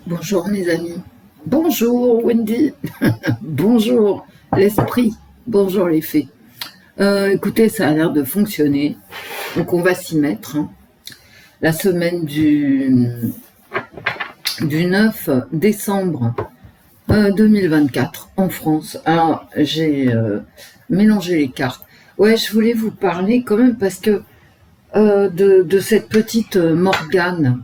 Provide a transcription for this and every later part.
Bonjour mes amis, bonjour Wendy, bonjour l'esprit, bonjour les fées. Écoutez, ça a l'air de fonctionner, donc on va s'y mettre. La semaine du 9 décembre 2024 en France. Alors j'ai mélangé les cartes. Ouais, je voulais vous parler quand même parce que de cette petite Morgane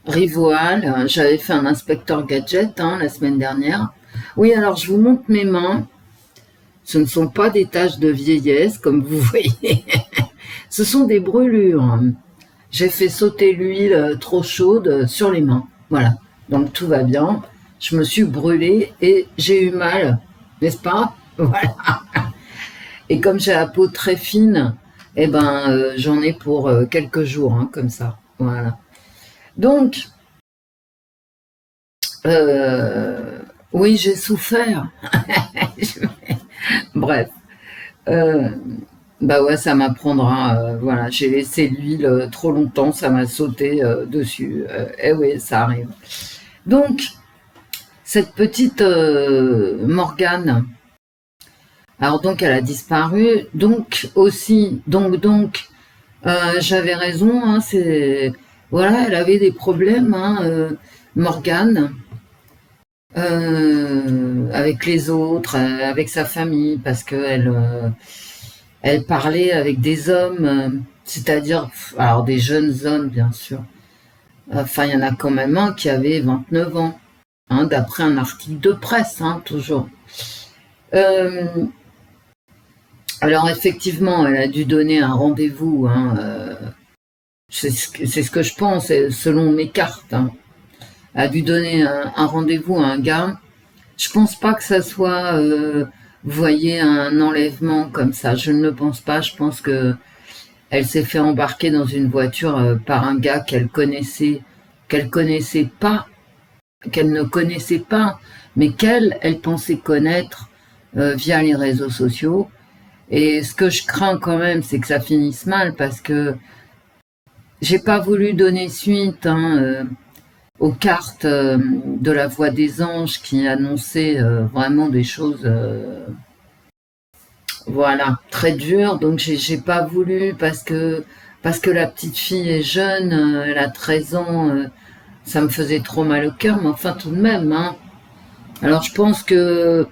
Rivoal. J'avais fait un inspecteur gadget la semaine dernière. Oui, alors je vous montre mes mains. Ce ne sont pas des taches de vieillesse, comme vous voyez. Ce sont des brûlures. J'ai fait sauter l'huile trop chaude sur les mains. Voilà, donc tout va bien. Je me suis brûlée et j'ai eu mal, n'est-ce pas? Voilà. Et comme j'ai la peau très fine, j'en ai pour quelques jours, comme ça. Voilà. Donc, oui, j'ai souffert. Bref. Bah ouais, ça m'apprendra. Voilà, j'ai laissé l'huile trop longtemps, ça m'a sauté dessus. Eh oui, ça arrive. Donc, cette petite Morgane, alors donc elle a disparu. Donc aussi, j'avais raison. C'est voilà, elle avait des problèmes, Morgane. Avec les autres, avec sa famille, parce qu'elle elle parlait avec des hommes, c'est-à-dire, alors des jeunes hommes, bien sûr. Enfin, il y en a quand même un qui avait 29 ans, d'après un article de presse, toujours. Alors, effectivement, elle a dû donner un rendez-vous, c'est ce que je pense, selon mes cartes. A dû donner un rendez-vous à un gars. Je pense pas que ça soit, vous voyez, un enlèvement comme ça. Je ne le pense pas. Je pense que elle s'est fait embarquer dans une voiture par un gars qu'elle connaissait pas, qu'elle ne connaissait pas, mais elle pensait connaître via les réseaux sociaux. Et ce que je crains quand même, c'est que ça finisse mal parce que j'ai pas voulu donner suite, aux cartes de la Voix des Anges qui annonçaient vraiment des choses, voilà, très dures. Donc j'ai pas voulu parce que la petite fille est jeune, elle a 13 ans, ça me faisait trop mal au cœur, mais enfin tout de même. Alors je pense que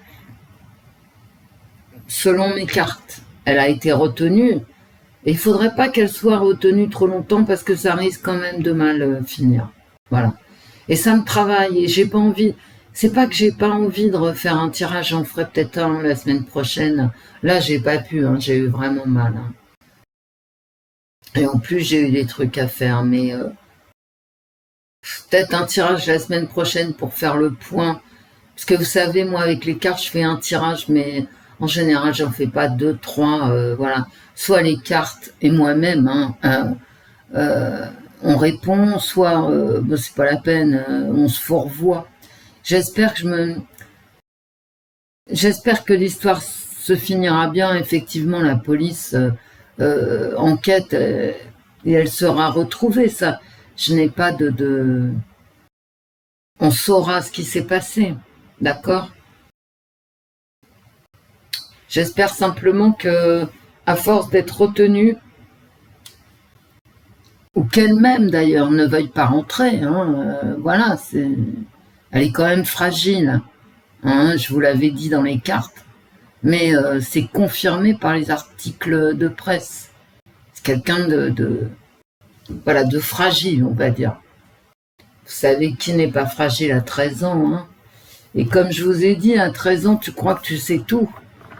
selon mes cartes, elle a été retenue. Et il faudrait pas qu'elle soit retenue trop longtemps parce que ça risque quand même de mal finir. Voilà. Et ça me travaille et j'ai pas envie. C'est pas que j'ai pas envie de refaire un tirage, j'en ferai peut-être un la semaine prochaine. Là, j'ai pas pu, j'ai eu vraiment mal. Et en plus, j'ai eu des trucs à faire, mais peut-être un tirage la semaine prochaine pour faire le point. Parce que vous savez, moi, avec les cartes, je fais un tirage, mais en général, j'en fais pas deux, trois, voilà. Soit les cartes et moi-même, on répond, soit c'est pas la peine, on se fourvoie. J'espère que l'histoire se finira bien. Effectivement, la police enquête et elle sera retrouvée. Ça, je n'ai pas on saura ce qui s'est passé, d'accord? J'espère simplement que, à force d'être retenue, ou qu'elle-même d'ailleurs ne veuille pas rentrer, voilà, elle est quand même fragile, je vous l'avais dit dans les cartes, mais c'est confirmé par les articles de presse. C'est quelqu'un voilà, de fragile, on va dire. Vous savez qui n'est pas fragile à 13 ans, Et comme je vous ai dit, à 13 ans, tu crois que tu sais tout.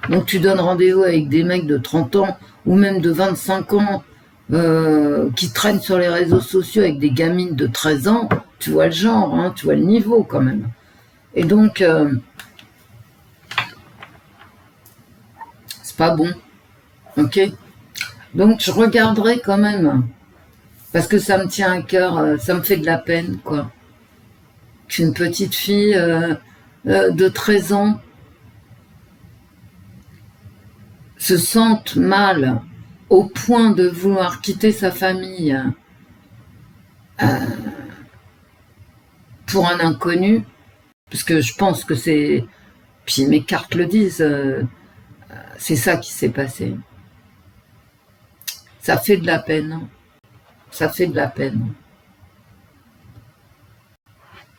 Donc tu donnes rendez-vous avec des mecs de 30 ans ou même de 25 ans qui traînent sur les réseaux sociaux avec des gamines de 13 ans. Tu vois le genre, tu vois le niveau quand même. Et donc, c'est pas bon. Ok? Donc je regarderai quand même. Parce que ça me tient à cœur, ça me fait de la peine, quoi. Qu'une petite fille de 13 ans se sente mal au point de vouloir quitter sa famille. pour un inconnu, parce que je pense que c'est... Puis mes cartes le disent, c'est ça qui s'est passé. Ça fait de la peine. Ça fait de la peine.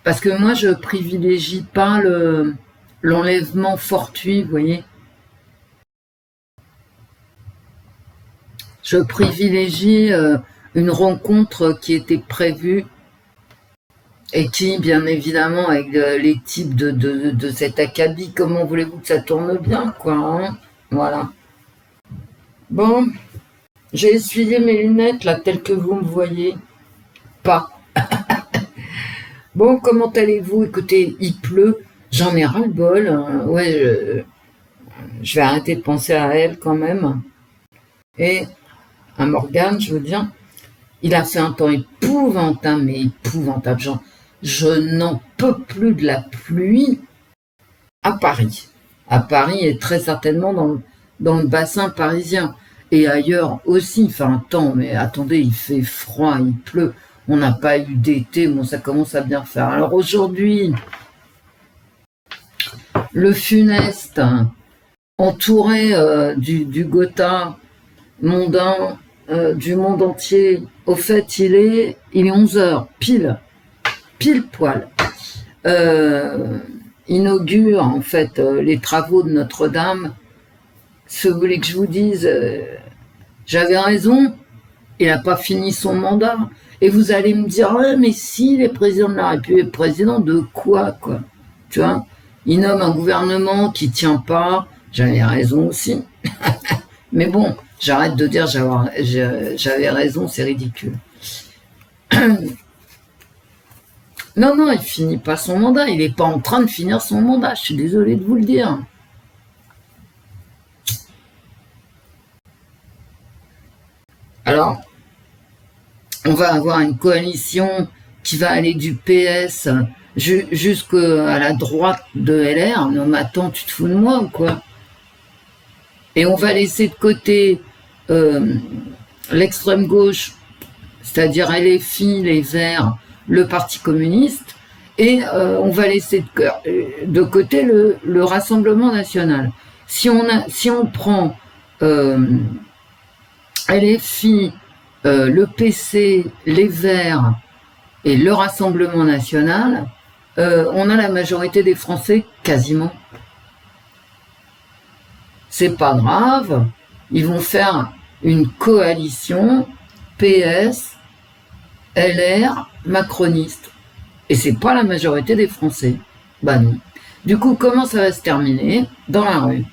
Parce que moi, je privilégie pas l'enlèvement fortuit, vous voyez. Je privilégie une rencontre qui était prévue et qui, bien évidemment, avec les types de cet acabit, comment voulez-vous que ça tourne bien, quoi, hein, voilà. Bon, j'ai essuyé mes lunettes, là, telles que vous me voyez. Pas. Bon, comment allez-vous? Écoutez, il pleut, j'en ai ras-le-bol. Ouais, je vais arrêter de penser à elle, quand même. Et à Morgane, je veux dire, il a fait un temps épouvantable, mais épouvantable. Genre, je n'en peux plus de la pluie à Paris. À Paris et très certainement dans le bassin parisien. Et ailleurs aussi, il fait un temps, mais attendez, il fait froid, il pleut. On n'a pas eu d'été, bon, ça commence à bien faire. Alors aujourd'hui, le funeste, entouré du Gotha mondain, du monde entier. Au fait, il est 11h, pile poil. Inaugure en fait les travaux de Notre-Dame. Si vous voulez que je vous dise, j'avais raison, il n'a pas fini son mandat. Et vous allez me dire, ouais, mais si, les présidents de la République, président de quoi, tu vois, il nomme un gouvernement qui tient pas, j'avais raison aussi. Mais bon, j'arrête de dire j'avais raison, c'est ridicule. Non, il finit pas son mandat, il n'est pas en train de finir son mandat, je suis désolée de vous le dire. Alors, on va avoir une coalition qui va aller du PS jusqu'à la droite de LR. Non, mais attends, tu te fous de moi ou quoi? Et on va laisser de côté l'extrême gauche, c'est-à-dire LFI, les Verts, le Parti communiste, et on va laisser de côté le Rassemblement national. Si on prend LFI, le PC, les Verts et le Rassemblement national, on a la majorité des Français quasiment. C'est pas grave, ils vont faire une coalition PS, LR, macroniste. Et c'est pas la majorité des Français. Bah non. Du coup, comment ça va se terminer? Dans la rue.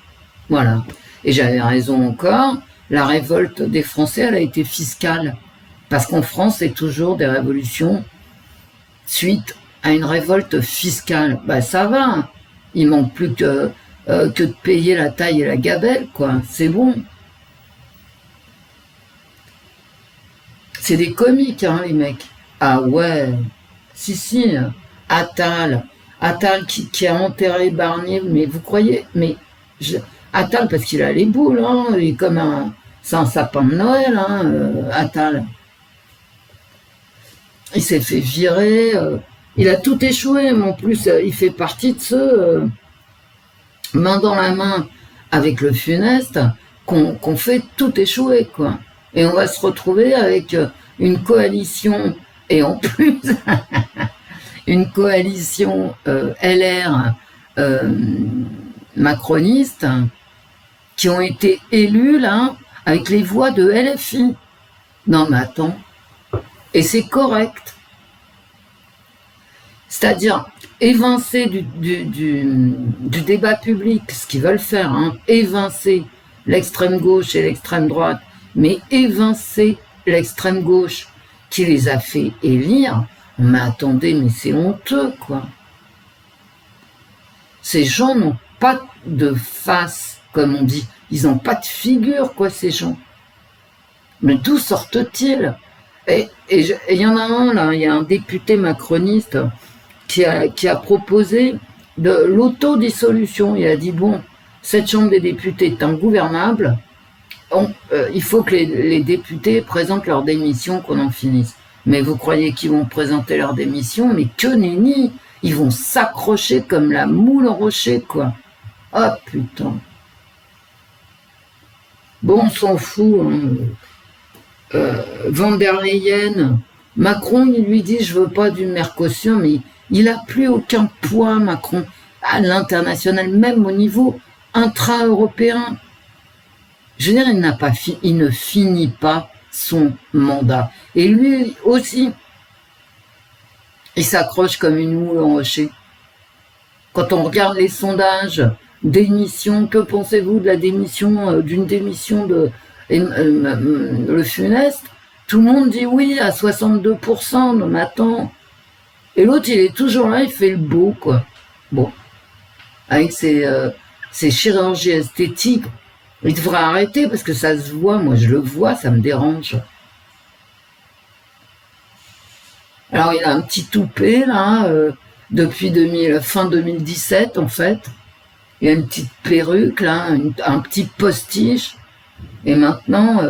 Voilà. Et j'avais raison encore, la révolte des Français, elle a été fiscale. Parce qu'en France, c'est toujours des révolutions suite à une révolte fiscale. Bah ça va, il manque plus que de payer la taille et la gabelle, quoi. C'est bon. C'est des comiques, hein, les mecs. Ah ouais, si, Attal qui a enterré Barnier, mais vous croyez, mais Attal parce qu'il a les boules, hein, il est comme c'est un sapin de Noël, hein, Attal. Il s'est fait virer, il a tout échoué, mais en plus il fait partie de ceux main dans la main avec le funeste qu'on fait tout échouer, quoi. Et on va se retrouver avec une coalition, et en plus une coalition LR macroniste qui ont été élus là avec les voix de LFI. Non mais attends, et c'est correct. C'est-à-dire évincer du débat public, ce qu'ils veulent faire, hein, évincer l'extrême gauche et l'extrême droite, mais évincer l'extrême gauche qui les a fait élire, mais attendez, mais c'est honteux, quoi. Ces gens n'ont pas de face, comme on dit, ils n'ont pas de figure, quoi, ces gens. Mais d'où sortent-ils? Et il y en a un, là, il y a un député macroniste qui a proposé de l'autodissolution. Il a dit, bon, cette chambre des députés est ingouvernable, il faut que les députés présentent leur démission, qu'on en finisse. Mais vous croyez qu'ils vont présenter leur démission? Mais que nenni! Ils vont s'accrocher comme la moule au rocher, quoi. Oh putain. Bon, on s'en fout. Hein. Van der Leyen, Macron, il lui dit, je veux pas du Mercosur, mais il a plus aucun poids, Macron, à l'international, même au niveau intra-européen. Je veux dire, il ne finit pas son mandat. Et lui aussi, il s'accroche comme une moule au rocher. Quand on regarde les sondages, démission, que pensez-vous de la démission, d'une démission de Le Funeste? Tout le monde dit oui à 62%, non mais attends. Et l'autre, il est toujours là, il fait le beau, quoi. Bon. Avec ses chirurgies esthétiques, il devrait arrêter parce que ça se voit, moi je le vois, ça me dérange. Alors il a un petit toupet là, depuis fin 2017 en fait. Il a une petite perruque là, un petit postiche. Et maintenant,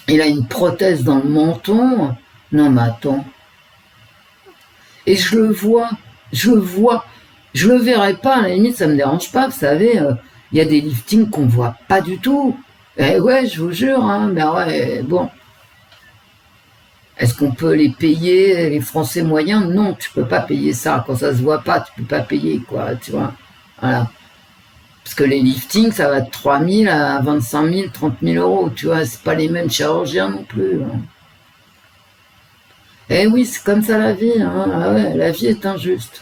il a une prothèse dans le menton. Non mais attends. Et je le vois. Je le verrai pas, à la limite ça me dérange pas, vous savez. Il y a des liftings qu'on voit pas du tout. Eh ouais, je vous jure, hein, mais ouais, bon. Est-ce qu'on peut les payer, les Français moyens? Non, tu peux pas payer ça. Quand ça se voit pas, tu peux pas payer, quoi, tu vois. Voilà. Parce que les liftings, ça va de 3 000 à 25 000, 30 000 euros, tu vois. C'est pas les mêmes chirurgiens non plus. Hein. Eh oui, c'est comme ça la vie, hein. Ah ouais, la vie est injuste.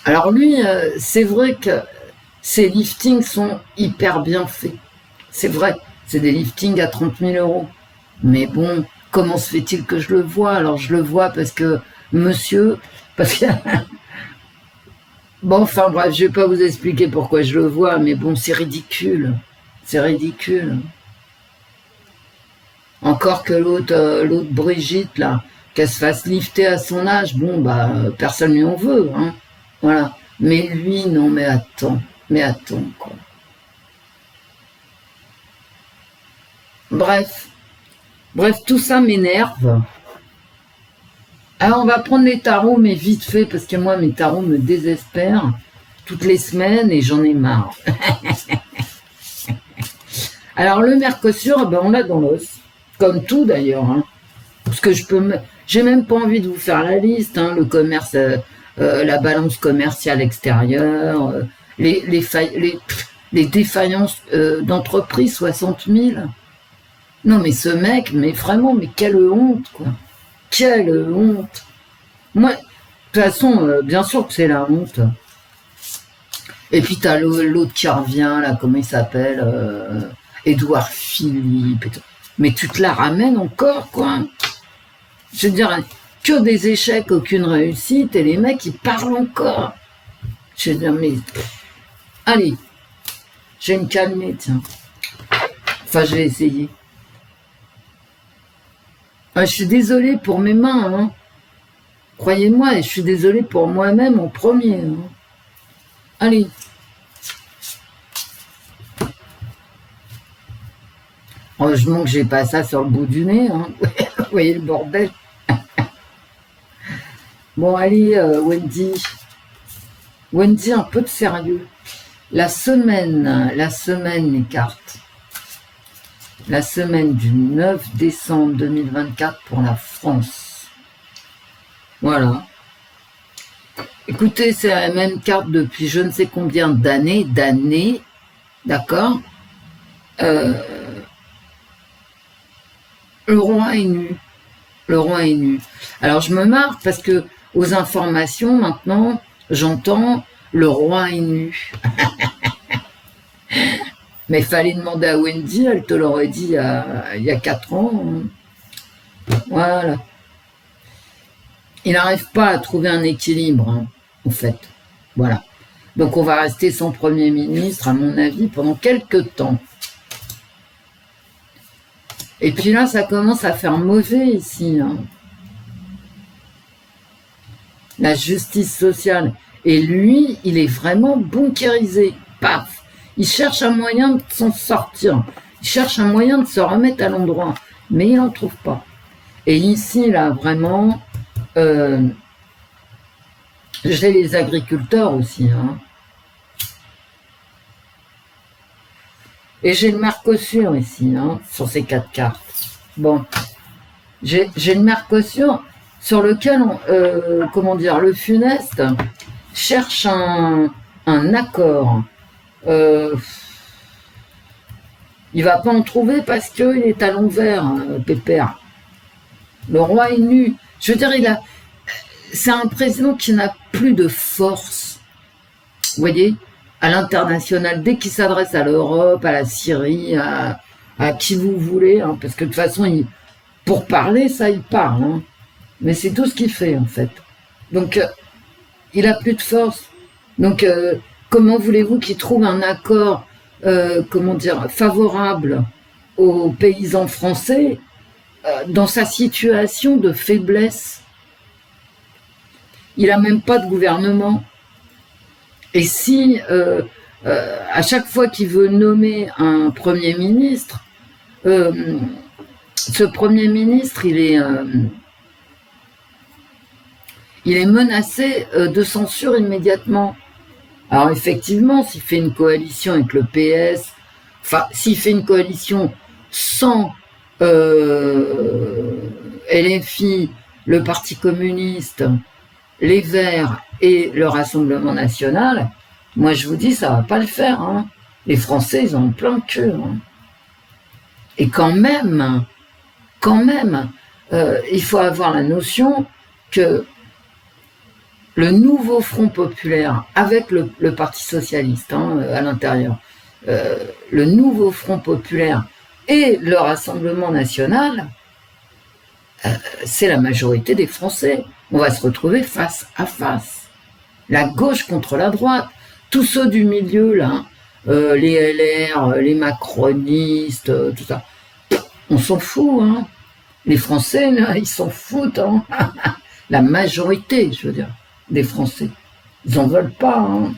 Alors lui, c'est vrai que ces liftings sont hyper bien faits. C'est vrai, c'est des liftings à 30 000 euros. Mais bon, comment se fait-il que je le vois? Alors je le vois parce que parce que... Bon, enfin bref, je vais pas vous expliquer pourquoi je le vois, mais bon, c'est ridicule. C'est ridicule. Encore que l'autre Brigitte, là, qu'elle se fasse lifter à son âge, bon, bah, personne lui en veut, hein. Voilà. Mais lui, non, mais attends, quoi. Bref, tout ça m'énerve. Alors, on va prendre les tarots, mais vite fait, parce que moi, mes tarots me désespèrent toutes les semaines et j'en ai marre. Alors, le Mercosur, ben, on l'a dans l'os. Comme tout, d'ailleurs. Hein. Parce que j'ai même pas envie de vous faire la liste, hein, le commerce... la balance commerciale extérieure, les défaillances d'entreprise, 60 000. Non mais ce mec, mais vraiment, mais quelle honte, quoi. Quelle honte. Moi, de toute façon, bien sûr que c'est la honte. Et puis t'as l'autre qui revient, là, comment il s'appelle, Édouard Philippe. Mais tu te la ramènes encore, quoi. Je veux dire... que des échecs, aucune réussite, et les mecs, ils parlent encore. Je vais dire, mais... Allez, je vais me calmer, tiens. Enfin, je vais essayer. Je suis désolée pour mes mains, hein. Croyez-moi, et je suis désolée pour moi-même en premier. Hein. Allez. Heureusement que j'ai pas ça sur le bout du nez, hein. Vous voyez le bordel. Bon, allez, Wendy, un peu de sérieux. La semaine, les cartes. La semaine du 9 décembre 2024 pour la France. Voilà. Écoutez, c'est la même carte depuis je ne sais combien d'années, d'accord? Le roi est nu. Le roi est nu. Alors, je me marre parce que aux informations, maintenant, j'entends le roi est nu. Mais il fallait demander à Wendy, elle te l'aurait dit il y a 4 ans. Voilà. Il n'arrive pas à trouver un équilibre, hein, en fait. Voilà. Donc on va rester sans Premier ministre, à mon avis, pendant quelques temps. Et puis là, ça commence à faire mauvais ici. Hein. La justice sociale. Et lui, il est vraiment bunkérisé. Paf! Il cherche un moyen de s'en sortir. Il cherche un moyen de se remettre à l'endroit, mais il n'en trouve pas. Et ici, là, vraiment, j'ai les agriculteurs aussi, hein. Et j'ai le Mercosur ici, hein, sur ces 4 cartes. Bon, j'ai le Mercosur sur lequel, comment dire, le funeste cherche un accord. Il va pas en trouver parce qu'il est à l'envers, Pépère. Le roi est nu. Je veux dire, c'est un président qui n'a plus de force. Vous voyez, à l'international, dès qu'il s'adresse à l'Europe, à la Syrie, à qui vous voulez, hein, parce que de toute façon, pour parler, ça, il parle. Hein, mais c'est tout ce qu'il fait, en fait. Donc, il a plus de force. Donc, comment voulez-vous qu'il trouve un accord, comment dire, favorable aux paysans français dans sa situation de faiblesse? Il n'a même pas de gouvernement. Et si, à chaque fois qu'il veut nommer un Premier ministre, ce Premier ministre, il est menacé de censure immédiatement. Alors effectivement, s'il fait une coalition avec le PS, enfin, s'il fait une coalition sans LFI, le Parti communiste, les Verts et le Rassemblement national, moi je vous dis, ça va pas le faire. Hein. Les Français, ils ont plein de queue. Hein. Et quand même, il faut avoir la notion que le nouveau Front populaire, avec le Parti socialiste hein, à l'intérieur, le nouveau Front populaire et le Rassemblement national, c'est la majorité des Français. On va se retrouver face à face. La gauche contre la droite. Tous ceux du milieu, là, les LR, les macronistes, tout ça, on s'en fout. Hein. Les Français, là, ils s'en foutent. Hein. La majorité, je veux dire, des Français. Ils n'en veulent pas. Hein.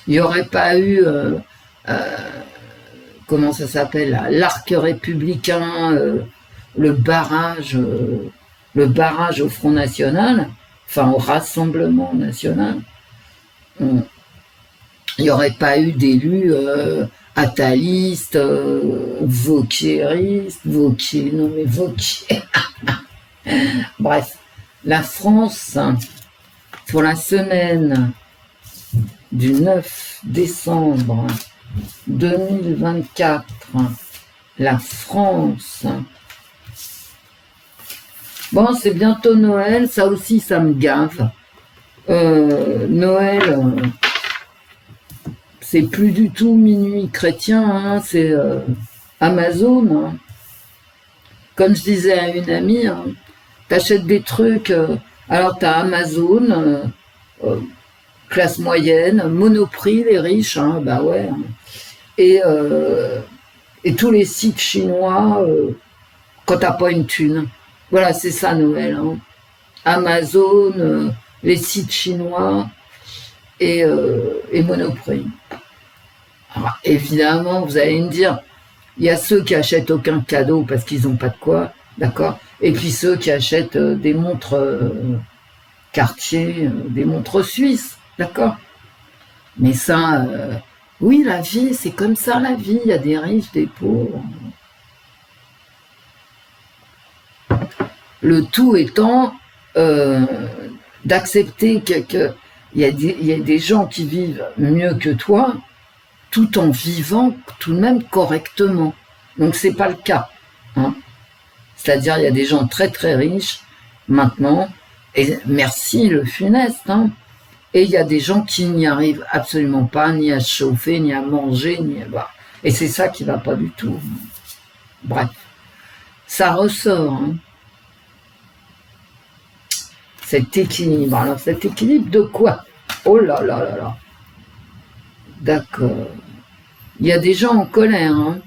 Il n'y aurait pas eu, comment ça s'appelle, l'arc républicain, le barrage au Front National, enfin au Rassemblement National, il n'y aurait pas eu d'élus attalistes, vauquieristes, Vauquier. Bref, la France, pour la semaine du 9 décembre 2024, la France. Bon, c'est bientôt Noël, ça aussi, ça me gave. Noël, c'est plus du tout minuit chrétien, hein, c'est Amazon. Hein. Comme je disais à une amie, hein, t'achètes des trucs, alors t'as Amazon, classe moyenne, Monoprix, les riches, hein, bah ouais. Hein. Et tous les sites chinois, quand t'as pas une thune. Voilà, c'est ça Noël. Hein. Amazon, les sites chinois et Monoprix. Alors, évidemment, vous allez me dire, il y a ceux qui achètent aucun cadeau parce qu'ils n'ont pas de quoi, d'accord? Et puis ceux qui achètent des montres Cartier, des montres suisses, d'accord? Mais ça, oui, la vie, c'est comme ça la vie, il y a des riches, des pauvres. Le tout étant d'accepter qu'il y a des gens qui vivent mieux que toi, tout en vivant tout de même correctement. Donc c'est pas le cas. Hein. C'est-à-dire il y a des gens très très riches maintenant, et merci le funeste, hein, et il y a des gens qui n'y arrivent absolument pas, ni à se chauffer, ni à manger, ni à boire. Et c'est ça qui va pas du tout. Bref, ça ressort. Hein. Cet équilibre. Alors cet équilibre de quoi? Oh là là là là. D'accord. Il y a des gens en colère. Hein.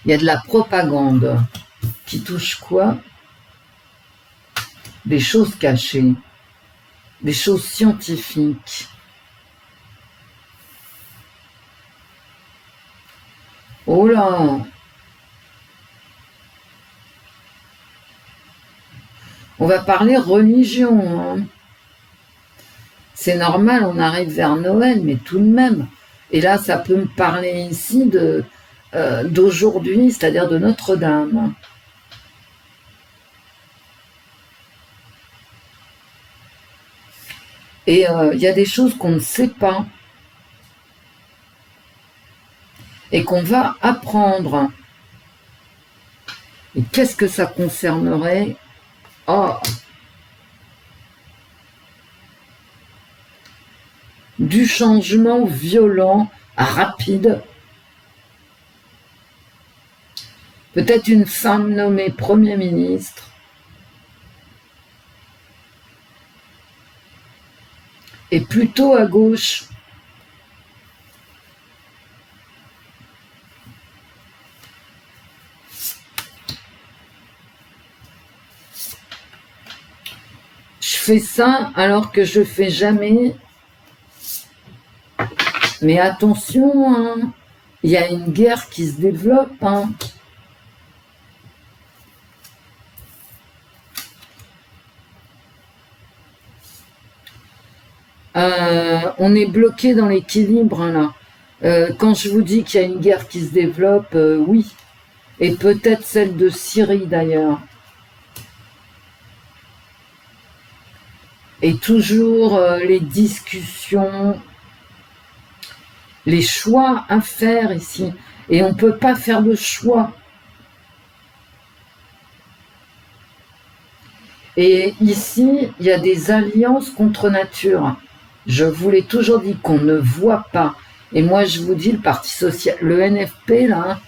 Il y a de la propagande qui touche quoi? Des choses cachées, des choses scientifiques. Oh là! On va parler religion, hein. C'est normal, on arrive vers Noël, mais tout de même. Et là, ça peut me parler ici d'aujourd'hui, c'est-à-dire de Notre-Dame. Et il y a des choses qu'on ne sait pas et qu'on va apprendre. Et qu'est-ce que ça concernerait? Oh! Du changement violent, rapide. Peut-être une femme nommée Premier ministre. Et plutôt à gauche. Je fais ça alors que je fais jamais. Mais attention, hein, il y a une guerre qui se développe. Hein. On est bloqué dans l'équilibre, hein, là. Quand je vous dis qu'il y a une guerre qui se développe, oui. Et peut-être celle de Syrie d'ailleurs. Et toujours les discussions, les choix à faire ici. Et on ne peut pas faire de choix. Et ici, il y a des alliances contre nature. Je vous l'ai toujours dit qu'on ne voit pas. Et moi, je vous dis, le Parti social, le NFP, là,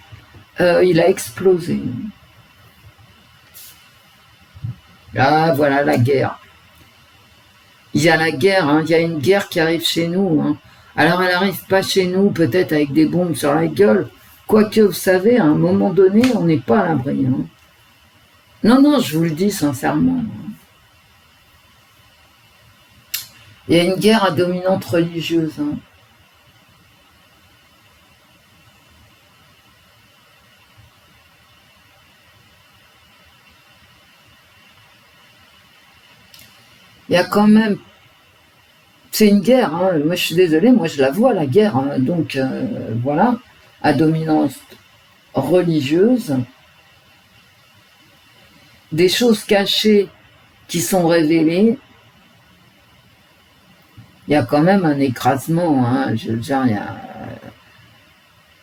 il a explosé. Ah, voilà la guerre. Il y a la guerre, hein, il y a une guerre qui arrive chez nous. Hein. Alors, elle n'arrive pas chez nous, peut-être avec des bombes sur la gueule. Quoique, vous savez, à un moment donné, on n'est pas à l'abri. Hein. Non, non, je vous le dis sincèrement. Il y a une guerre à dominante religieuse. Hein. Il y a quand même... C'est une guerre, hein. Moi je suis désolée, moi je la vois la guerre. Hein. Donc voilà, à dominance religieuse. Des choses cachées qui sont révélées. Il y a quand même un écrasement, hein. Je veux dire,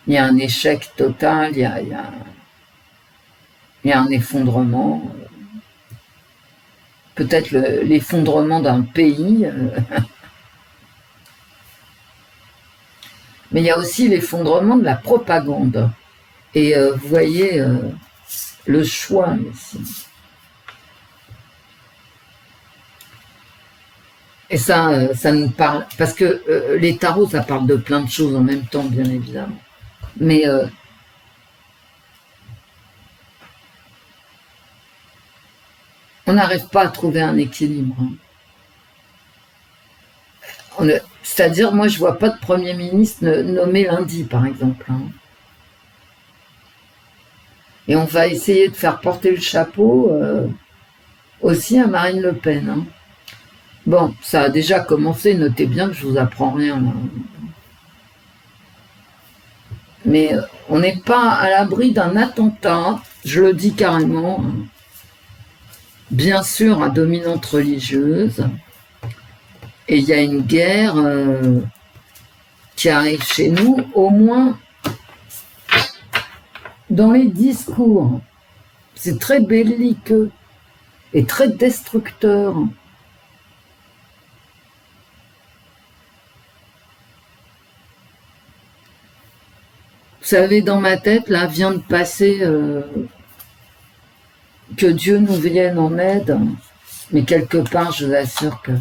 il y a un échec total, il y a un effondrement. Peut-être l'effondrement d'un pays. Mais il y a aussi l'effondrement de la propagande. Et vous voyez le choix ici. Et ça nous parle, parce que les tarots, ça parle de plein de choses en même temps, bien évidemment. Mais on n'arrive pas à trouver un équilibre. Hein. C'est-à-dire, moi, je vois pas de Premier ministre nommé lundi, par exemple. Hein. Et on va essayer de faire porter le chapeau aussi à Marine Le Pen. Hein. Bon, ça a déjà commencé, notez bien que je vous apprends rien. Là. Mais on n'est pas à l'abri d'un attentat, je le dis carrément, hein. Bien sûr à dominante religieuse, et il y a une guerre qui arrive chez nous, au moins dans les discours. C'est très belliqueux et très destructeur. Vous savez, dans ma tête, là, vient de passer que Dieu nous vienne en aide, mais quelque part, je vous assure que...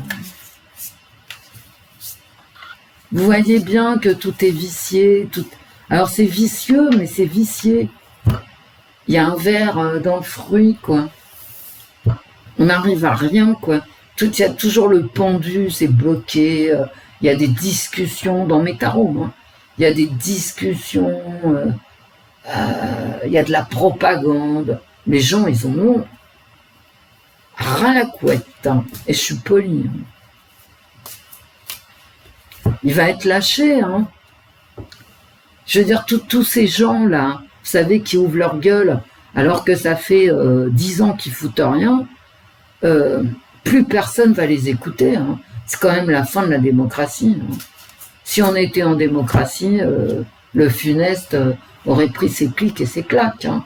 Vous voyez bien que tout est vicié, tout... Alors c'est vicieux, mais c'est vicié. Il y a un verre dans le fruit, quoi. On n'arrive à rien, quoi. Il y a toujours le pendu, c'est bloqué. Il y a des discussions dans mes tarots, hein. Il y a des discussions il y a de la propagande. Les gens, ils en ont ras la couette, hein. Et je suis polie. Hein. Il va être lâché. Hein. Je veux dire, tous ces gens-là, vous savez, qui ouvrent leur gueule, alors que ça fait 10 ans qu'ils foutent rien, plus personne va les écouter. Hein. C'est quand même la fin de la démocratie. Hein. Si on était en démocratie, le funeste aurait pris ses clics et ses claques. Hein.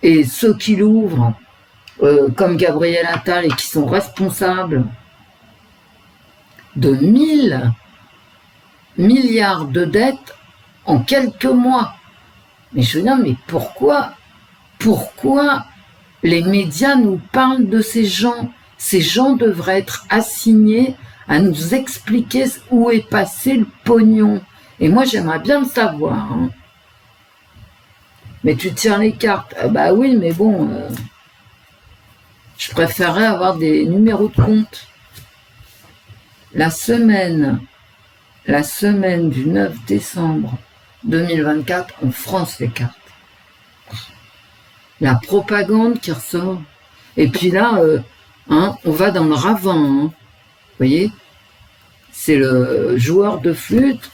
Et ceux qui l'ouvrent, comme Gabriel Attal, et qui sont responsables de 1000 milliards de dettes en quelques mois. Mais je veux dire, mais pourquoi les médias nous parlent de ces gens? Ces gens devraient être assignés à nous expliquer où est passé le pognon. Et moi, j'aimerais bien le savoir. Hein. Mais tu tires les cartes. Ah bah oui, mais bon, je préférerais avoir des numéros de compte. La semaine du 9 décembre 2024, on France les cartes. La propagande qui ressort. Et puis là, hein, on va dans le ravin. Hein. Vous voyez, c'est le joueur de flûte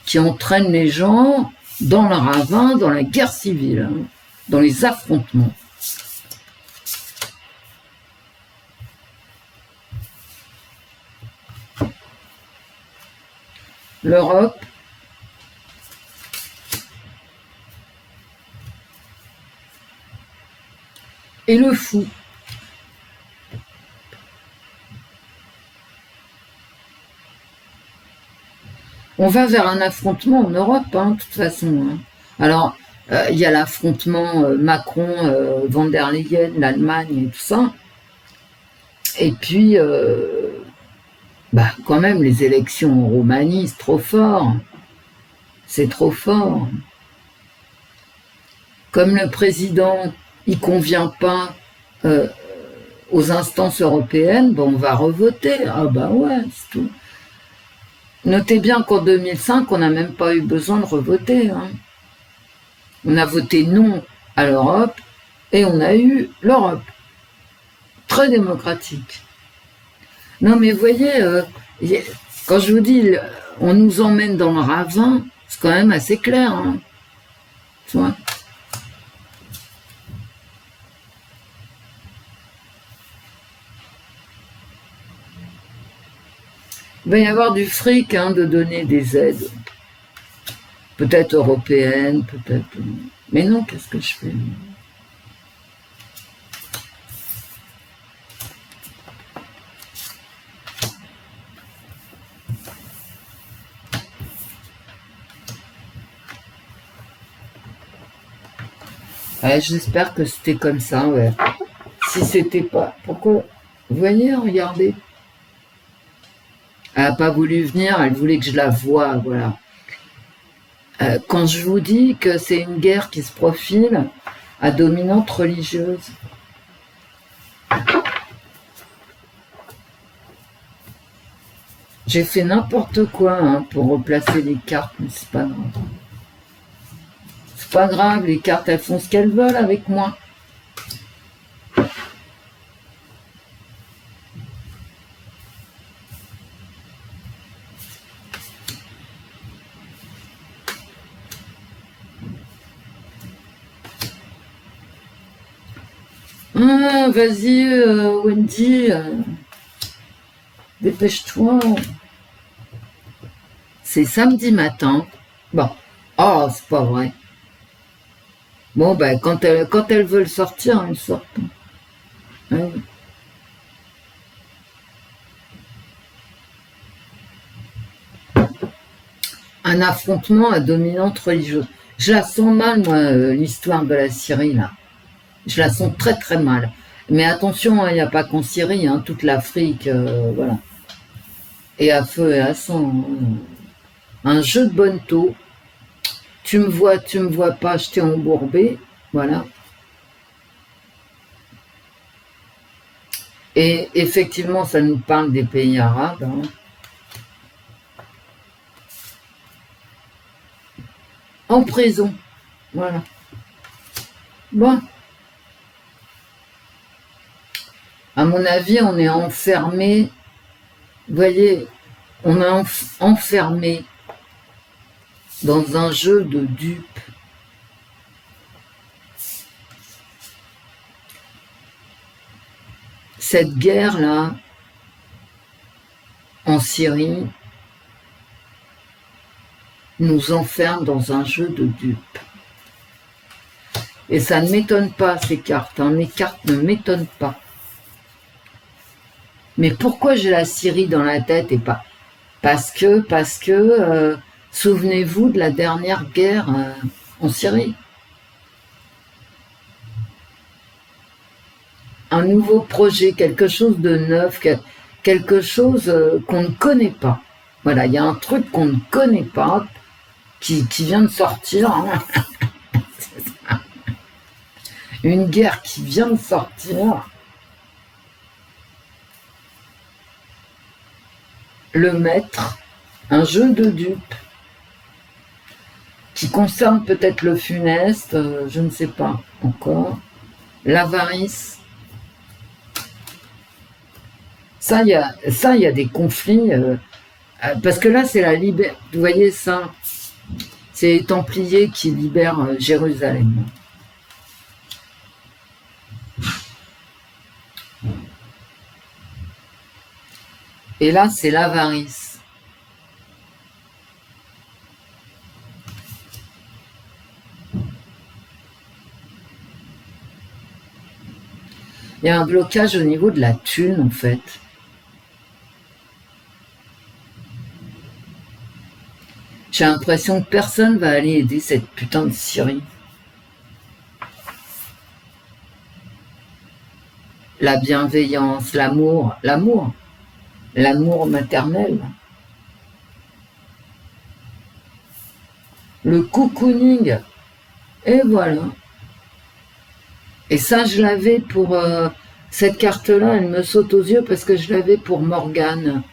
qui entraîne les gens dans le ravin, dans la guerre civile, hein, dans les affrontements. L'Europe, et le fou. On va vers un affrontement en Europe, hein, de toute façon. Hein. Alors, il y a l'affrontement Macron, Van der Leyen, l'Allemagne et tout ça. Et puis, quand même, les élections en Roumanie, c'est trop fort. C'est trop fort. Comme le président, il convient pas aux instances européennes, on va revoter. Ah bah ouais, c'est tout. Notez bien qu'en 2005, on n'a même pas eu besoin de revoter. Hein. On a voté non à l'Europe et on a eu l'Europe. Très démocratique. Non mais vous voyez, quand je vous dis, on nous emmène dans le ravin, c'est quand même assez clair. Hein. Tu vois ? Il va y avoir du fric, hein, de donner des aides. Peut-être européennes, peut-être... Mais non, qu'est-ce que je fais ? Ouais, j'espère que c'était comme ça, ouais. Si c'était pas... Pourquoi ? Vous voyez, regardez. Elle n'a pas voulu venir, elle voulait que je la voie, voilà. Quand je vous dis que c'est une guerre qui se profile à dominante religieuse. J'ai fait n'importe quoi hein, pour replacer les cartes, mais c'est pas grave. C'est pas grave, les cartes, elles font ce qu'elles veulent avec moi. Ah, vas-y, Wendy, dépêche-toi. C'est samedi matin. Bon. Oh, c'est pas vrai. Bon, ben, quand elles veulent sortir, elles sortent. Ouais. Un affrontement à dominante religieuse. Je la sens mal, moi, l'histoire de la Syrie, là. Je la sens très très mal. Mais attention, il n'y a pas qu'en Syrie, hein, toute l'Afrique, voilà. Et à feu et à sang. Hein. Un jeu de bonne taux. Tu me vois pas, je t'ai embourbé. Voilà. Et effectivement, ça nous parle des pays arabes. Hein. En prison. Voilà. Bon, à mon avis, on est enfermé. Vous voyez, on est enfermé dans un jeu de dupes. Cette guerre-là, en Syrie, nous enferme dans un jeu de dupes. Et ça ne m'étonne pas, ces cartes. Hein. Mes cartes ne m'étonnent pas. Mais pourquoi j'ai la Syrie dans la tête et pas... Parce que souvenez-vous de la dernière guerre en Syrie. Un nouveau projet, quelque chose de neuf, quelque chose qu'on ne connaît pas. Voilà, il y a un truc qu'on ne connaît pas qui vient de sortir. Hein. Une guerre qui vient de sortir. Le maître, un jeu de dupes qui concerne peut-être le funeste, je ne sais pas encore, l'avarice. Ça, il y a des conflits, parce que là, c'est la liberté. Vous voyez ça, c'est les Templiers qui libèrent Jérusalem. Et là, c'est l'avarice. Il y a un blocage au niveau de la thune, en fait. J'ai l'impression que personne va aller aider cette putain de Syrie. La bienveillance, l'amour maternel. Le cocooning. Et voilà. Et ça, je l'avais pour... cette carte-là, elle me saute aux yeux parce que je l'avais pour Morgane.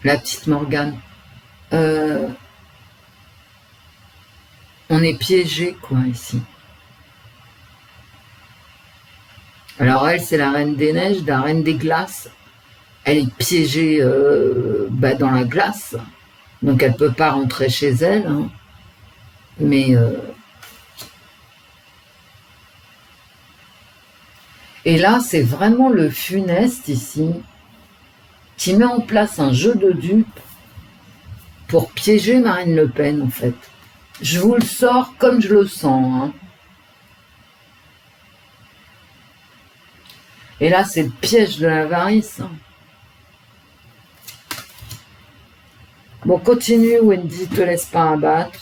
La petite Morgane. On est piégé, quoi, ici. Alors elle, c'est la reine des neiges, la reine des glaces. Elle est piégée dans la glace. Donc elle ne peut pas rentrer chez elle. Hein. Mais... Et là, c'est vraiment le funeste ici qui met en place un jeu de dupes pour piéger Marine Le Pen, en fait. Je vous le sors comme je le sens. Hein. Et là, c'est le piège de l'avarice. Hein. Bon, continue, Wendy, te laisse pas abattre.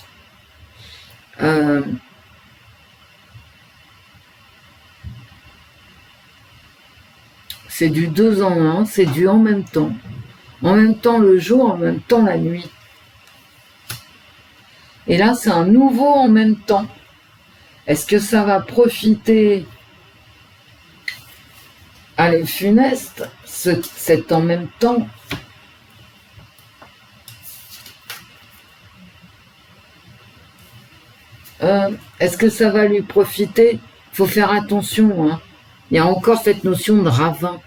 C'est du 2 en 1, c'est du en même temps. En même temps le jour, en même temps la nuit. Et là, c'est un nouveau en même temps. Est-ce que ça va profiter à les funestes, cet en même temps? Est-ce que ça va lui profiter? Il faut faire attention. Hein. Il y a encore cette notion de ravin.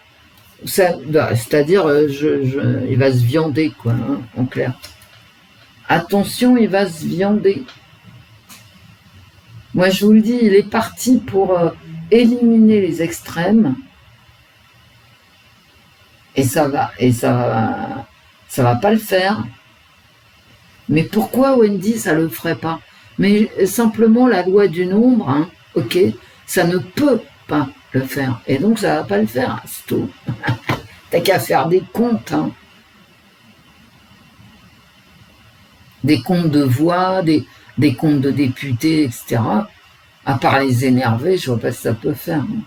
C'est-à-dire, il va se viander, quoi, hein, en clair. Attention, il va se viander. Moi, je vous le dis, il est parti pour éliminer les extrêmes. Et ça va pas le faire. Mais pourquoi, Wendy, ça le ferait pas? Mais simplement, la loi du nombre, hein, ok, ça ne peut pas le faire. Et donc, ça va pas le faire, c'est tout. T'as qu'à faire des comptes, hein. Des comptes de voix, des comptes de députés, etc. À part les énerver, je vois pas ce que ça peut faire. Hein.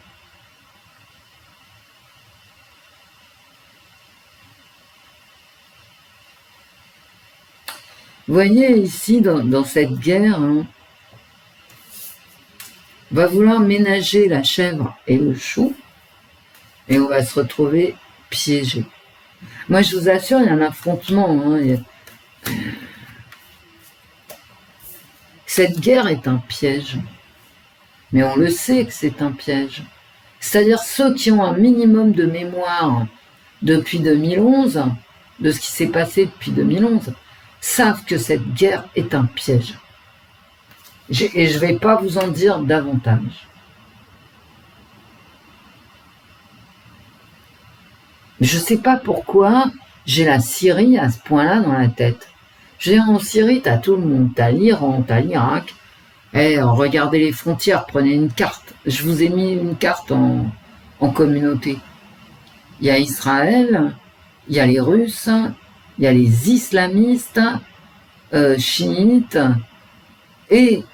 Vous voyez ici, dans cette guerre, hein, on va vouloir ménager la chèvre et le chou, et on va se retrouver piégé. Moi, je vous assure, il y a un affrontement. Hein, Cette guerre est un piège. Mais on le sait que c'est un piège. C'est-à-dire ceux qui ont un minimum de mémoire depuis 2011, de ce qui s'est passé depuis 2011, savent que cette guerre est un piège. Et je ne vais pas vous en dire davantage. Je ne sais pas pourquoi j'ai la Syrie à ce point-là dans la tête. Je veux dire, en Syrie, t'as tout le monde. T'as l'Iran, t'as l'Irak. Regardez les frontières, prenez une carte. Je vous ai mis une carte en communauté. Il y a Israël, il y a les Russes, il y a les islamistes, chiites et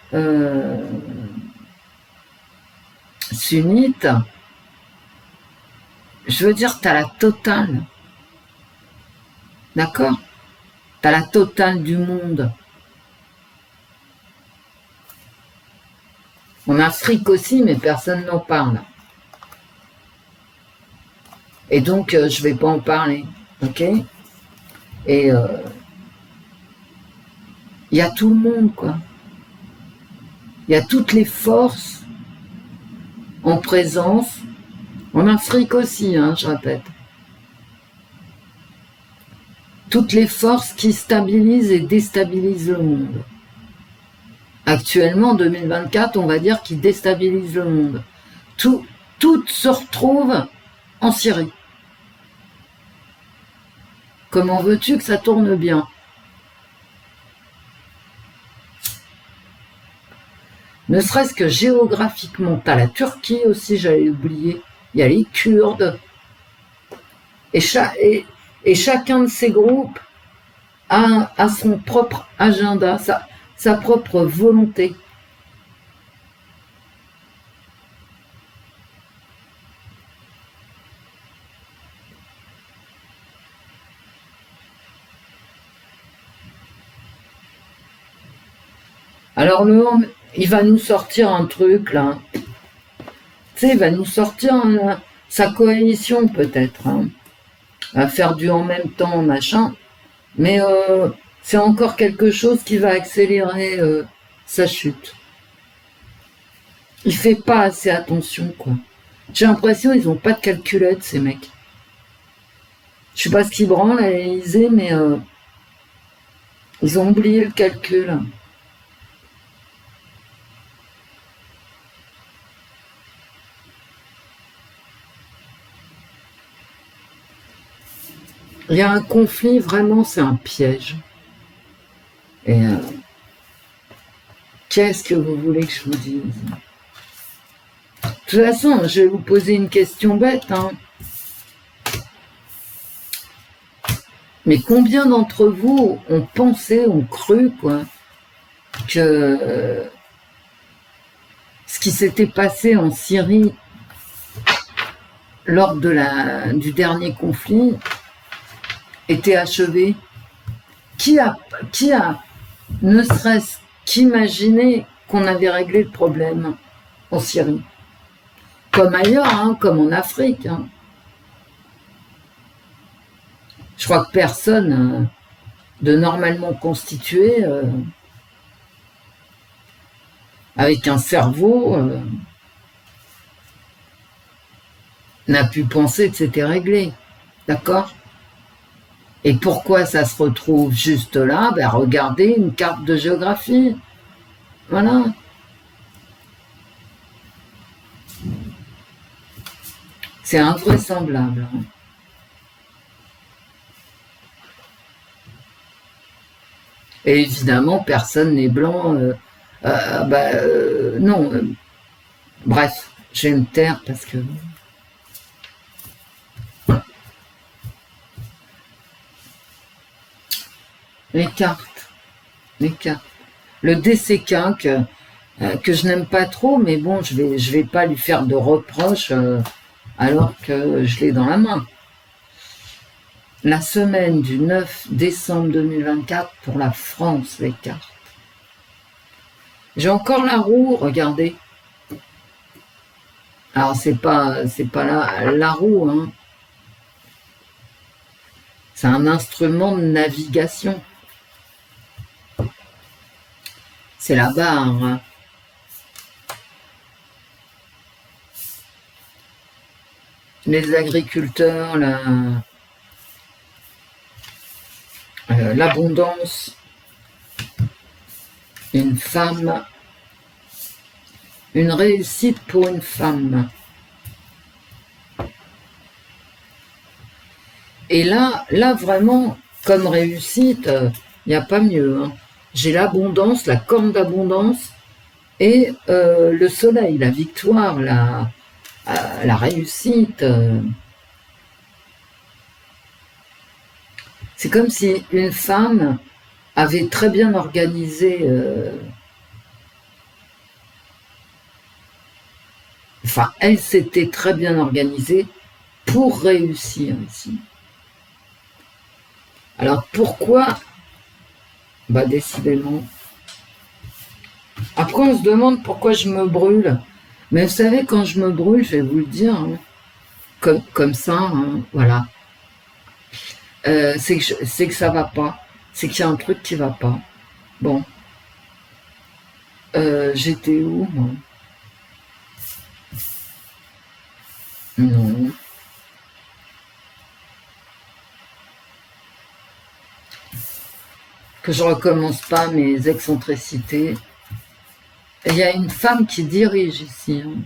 sunnites. Je veux dire, t'as la totale. D'accord? T'as la totale du monde. En Afrique aussi, mais personne n'en parle. Et donc, je vais pas en parler. Ok? Et il y a tout le monde, quoi. Il y a toutes les forces en présence. En Afrique aussi, hein, je répète. Toutes les forces qui stabilisent et déstabilisent le monde. Actuellement, en 2024, on va dire qu'ils déstabilisent le monde. Toutes se retrouvent en Syrie. Comment veux-tu que ça tourne bien? Ne serait-ce que géographiquement, t'as la Turquie aussi, j'allais oublier. Il y a les Kurdes. Et chacun de ces groupes a son propre agenda, sa propre volonté. Alors le homme, il va nous sortir un truc là. Tu sais, il va nous sortir sa coalition peut-être. Hein. À faire du en même temps, machin. Mais c'est encore quelque chose qui va accélérer sa chute. Il fait pas assez attention, quoi. J'ai l'impression qu'ils ont pas de calculette, ces mecs. Je sais pas ce qu'ils branlent à l'Élysée, mais ils ont oublié le calcul. Il y a un conflit, vraiment, c'est un piège. Et qu'est-ce que vous voulez que je vous dise? De toute façon, je vais vous poser une question bête. Hein. Mais combien d'entre vous ont pensé, ont cru, quoi, que ce qui s'était passé en Syrie lors du dernier conflit était achevé? Qui a ne serait-ce qu'imaginé qu'on avait réglé le problème en Syrie? Comme ailleurs, hein, comme en Afrique. Hein. Je crois que personne de normalement constitué avec un cerveau n'a pu penser que c'était réglé. D'accord? Et pourquoi ça se retrouve juste là? Ben regardez une carte de géographie. Voilà. C'est invraisemblable. Hein. Et évidemment, personne n'est blanc. Non. Bref, je vais me taire parce que... Les cartes. Le DCK que je n'aime pas trop, mais bon, je vais pas lui faire de reproches alors que je l'ai dans la main. La semaine du 9 décembre 2024 pour la France, les cartes. J'ai encore la roue, regardez. Alors c'est pas la roue, hein. C'est un instrument de navigation. c'est la barre. Hein. Les agriculteurs, l'abondance, une femme, une réussite pour une femme. Et là vraiment, comme réussite, il n'y a pas mieux. Hein. J'ai l'abondance, la corne d'abondance et le soleil, la victoire, la réussite. C'est comme si une femme avait très bien organisé, enfin, elle s'était très bien organisée pour réussir ici. Alors pourquoi? Bah décidément. Après on se demande pourquoi je me brûle. Mais vous savez, quand je me brûle, je vais vous le dire, hein, comme ça, hein, voilà. C'est que ça va pas. C'est qu'il y a un truc qui va pas. Bon. J'étais où, moi? Non. Que je recommence pas mes excentricités. Il y a une femme qui dirige ici. Hein.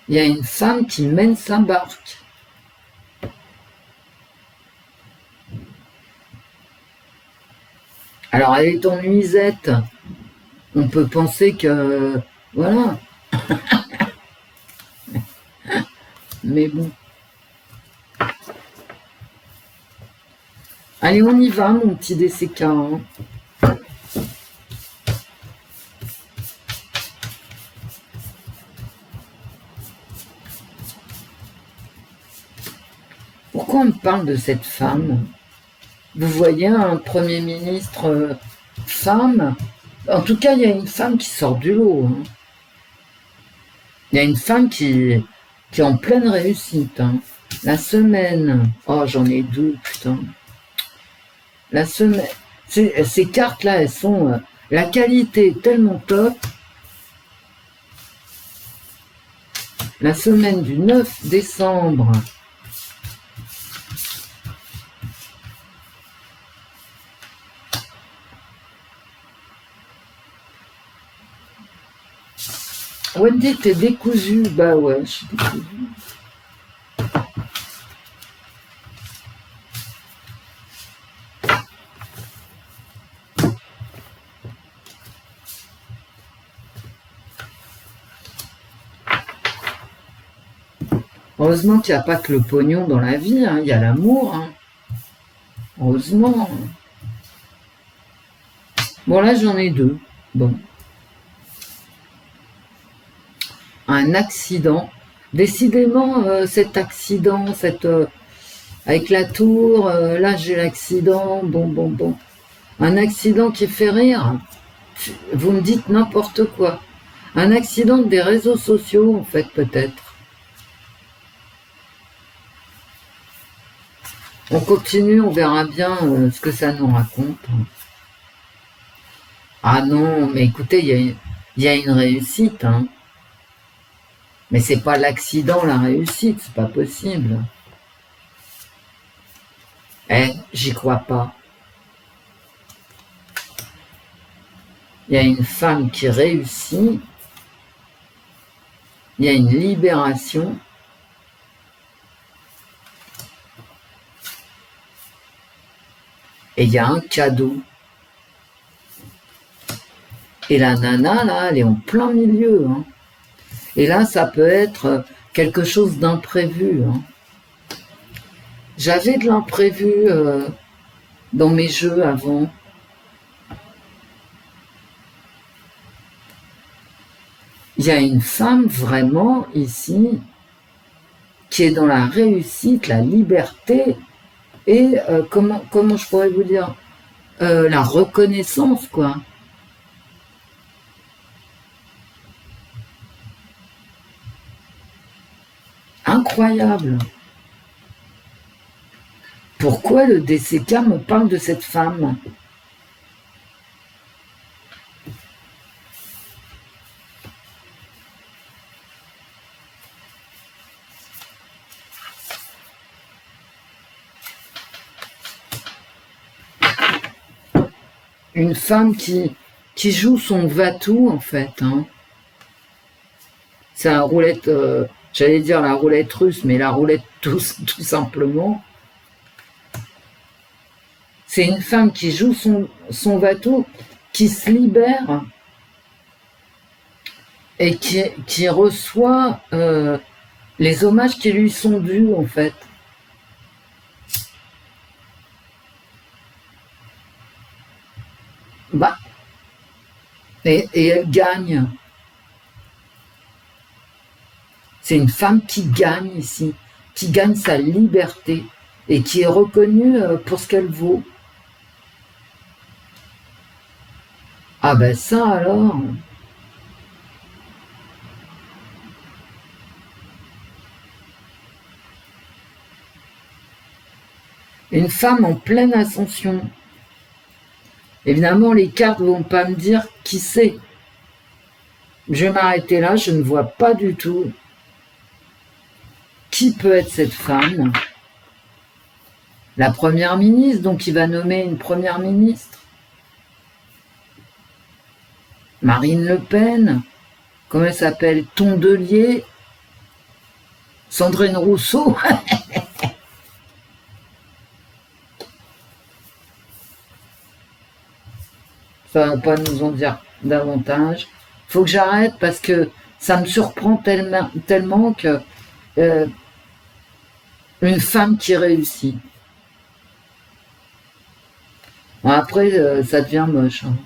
Il y a une femme qui mène sa barque. Alors elle est en nuisette. On peut penser que... Voilà. Mais bon. Allez, on y va, mon petit DCK. Hein. Pourquoi on me parle de cette femme? Vous voyez un Premier ministre femme? En tout cas, il y a une femme qui sort du lot. Hein. Il y a une femme qui est en pleine réussite. Hein. La semaine... Oh, j'en ai deux, putain. La semaine... Ces cartes-là, elles sont... la qualité est tellement top. La semaine du 9 décembre... Wendy, t'es décousu. Bah ouais, je suis décousu. Heureusement qu'il n'y a pas que le pognon dans la vie, hein. Il y a l'amour. Hein. Heureusement. Bon, là, j'en ai deux. Bon. Un accident. Décidément, cet accident, avec la tour, là, j'ai l'accident. Bon. Un accident qui fait rire. Vous me dites n'importe quoi. Un accident des réseaux sociaux, en fait, peut-être. On continue, on verra bien ce que ça nous raconte. Ah non, mais écoutez, il y a une réussite. Hein. Mais c'est pas l'accident, la réussite, c'est pas possible. J'y crois pas. Il y a une femme qui réussit. Il y a une libération. Et il y a un cadeau. Et la nana, là, elle est en plein milieu. Hein. Et là, ça peut être quelque chose d'imprévu. Hein. J'avais de l'imprévu dans mes jeux avant. Il y a une femme vraiment ici qui est dans la réussite, la liberté et comment je pourrais vous dire la reconnaissance, quoi. Incroyable. Pourquoi le DCK me parle de cette femme? Une femme qui joue son va-tout, en fait. Hein. C'est la roulette, j'allais dire la roulette russe, mais la roulette tout simplement. C'est une femme qui joue son va-tout, qui se libère et qui reçoit les hommages qui lui sont dus, en fait. Bah, et elle gagne. C'est une femme qui gagne ici, qui gagne sa liberté et qui est reconnue pour ce qu'elle vaut. Ah ben ça alors. Une femme en pleine ascension. Évidemment, les cartes vont pas me dire qui c'est. Je vais m'arrêter là, je ne vois pas du tout qui peut être cette femme. La première ministre, donc il va nommer une première ministre. Marine Le Pen, comment elle s'appelle? Tondelier, Sandrine Rousseau. Ça va pas nous en dire davantage. Faut que j'arrête parce que ça me surprend tellement que une femme qui réussit. Bon, après, ça devient moche. Hein.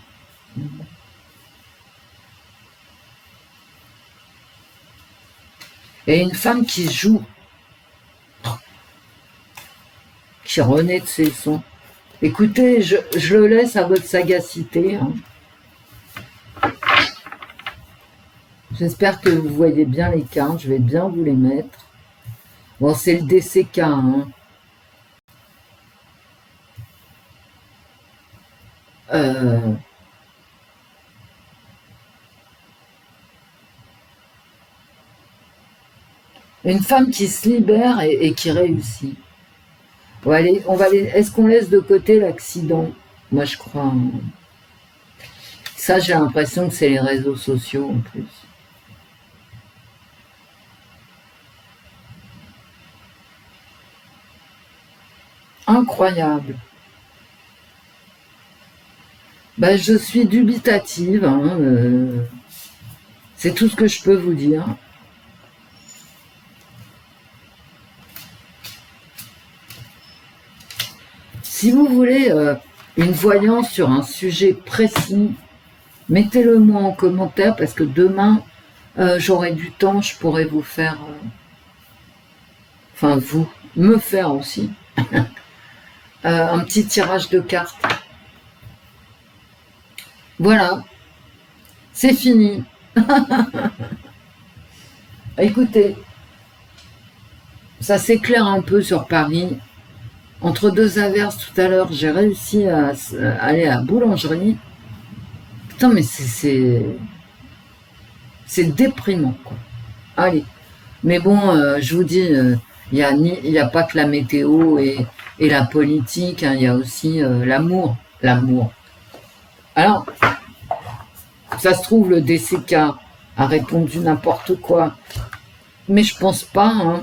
Et une femme qui joue, qui renaît de ses sons. Écoutez, je le laisse à votre sagacité. Hein. J'espère que vous voyez bien les cartes, je vais bien vous les mettre. Bon, c'est le DCK. Hein. Une femme qui se libère et qui réussit. Est-ce qu'on laisse de côté l'accident? Moi, je crois. Hein. Ça, j'ai l'impression que c'est les réseaux sociaux en plus. Incroyable. Ben, je suis dubitative. Hein, c'est tout ce que je peux vous dire. Si vous voulez une voyance sur un sujet précis, mettez-le moi en commentaire parce que demain, j'aurai du temps, je pourrai vous faire... enfin, vous, me faire aussi. Un petit tirage de cartes. Voilà. C'est fini. Écoutez, ça s'éclaire un peu sur Paris. Entre deux averses tout à l'heure, j'ai réussi à aller à la boulangerie. Putain, mais c'est déprimant, quoi. Allez. Mais bon, je vous dis, il y a pas que la météo et la politique, hein, il y a aussi l'amour. L'amour. Alors, ça se trouve, le DCK a répondu n'importe quoi. Mais je pense pas, hein,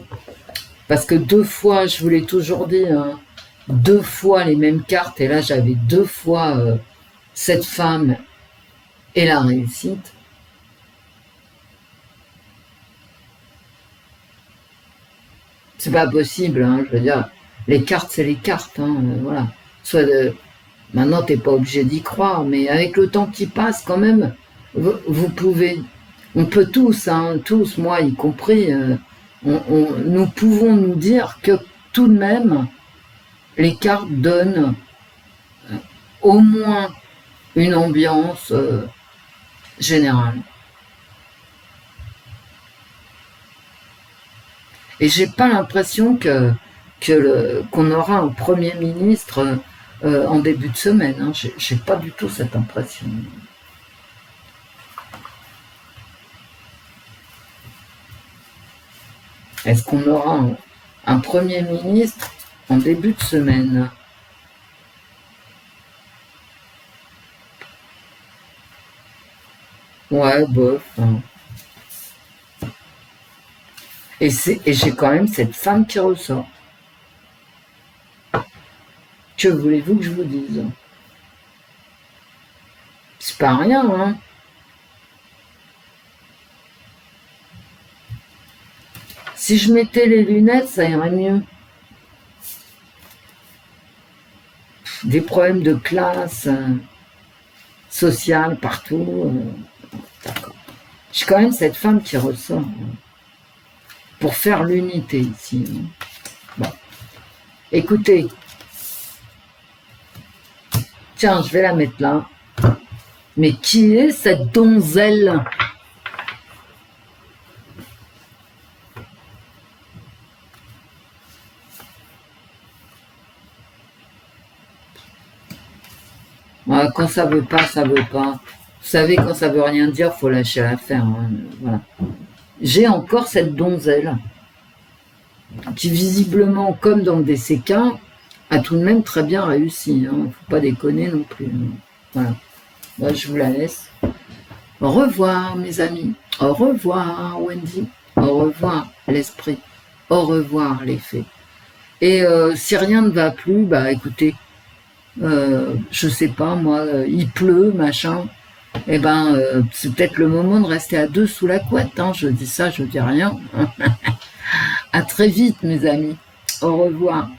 parce que 2 fois, je vous l'ai toujours dit, hein, 2 fois les mêmes cartes, et là j'avais 2 fois cette femme et la réussite. C'est pas possible, hein, je veux dire, les cartes c'est les cartes, hein, voilà. Maintenant t'es pas obligé d'y croire, mais avec le temps qui passe quand même, vous pouvez, on peut tous, hein, tous, moi y compris, nous pouvons nous dire que tout de même, les cartes donnent au moins une ambiance générale. Et j'ai pas l'impression que qu'on aura un Premier ministre en début de semaine. Hein. J'ai pas du tout cette impression. Est-ce qu'on aura un Premier ministre en début de semaine? Ouais, bof. Hein. Et j'ai quand même cette femme qui ressort. Que voulez-vous que je vous dise? C'est pas rien, hein. Si je mettais les lunettes, ça irait mieux. Des problèmes de classe sociale partout. D'accord. J'ai quand même cette femme qui ressort pour faire l'unité ici. Bon. Écoutez. Tiens, je vais la mettre là. Mais qui est cette donzelle ? Ouais, quand ça veut pas, ça veut pas. Vous savez, quand ça veut rien dire, faut lâcher l'affaire. Hein. Voilà. J'ai encore cette donzelle qui, visiblement, comme dans le DCK, a tout de même très bien réussi. Hein. Faut pas déconner non plus. Hein. Voilà. Moi, je vous la laisse. Au revoir, mes amis. Au revoir, Wendy. Au revoir, l'esprit. Au revoir, les faits. Et si rien ne va plus, bah écoutez, je sais pas, moi, il pleut, machin. Eh ben, c'est peut-être le moment de rester à deux sous la couette. Hein. Je dis ça, je dis rien. À très vite, mes amis. Au revoir.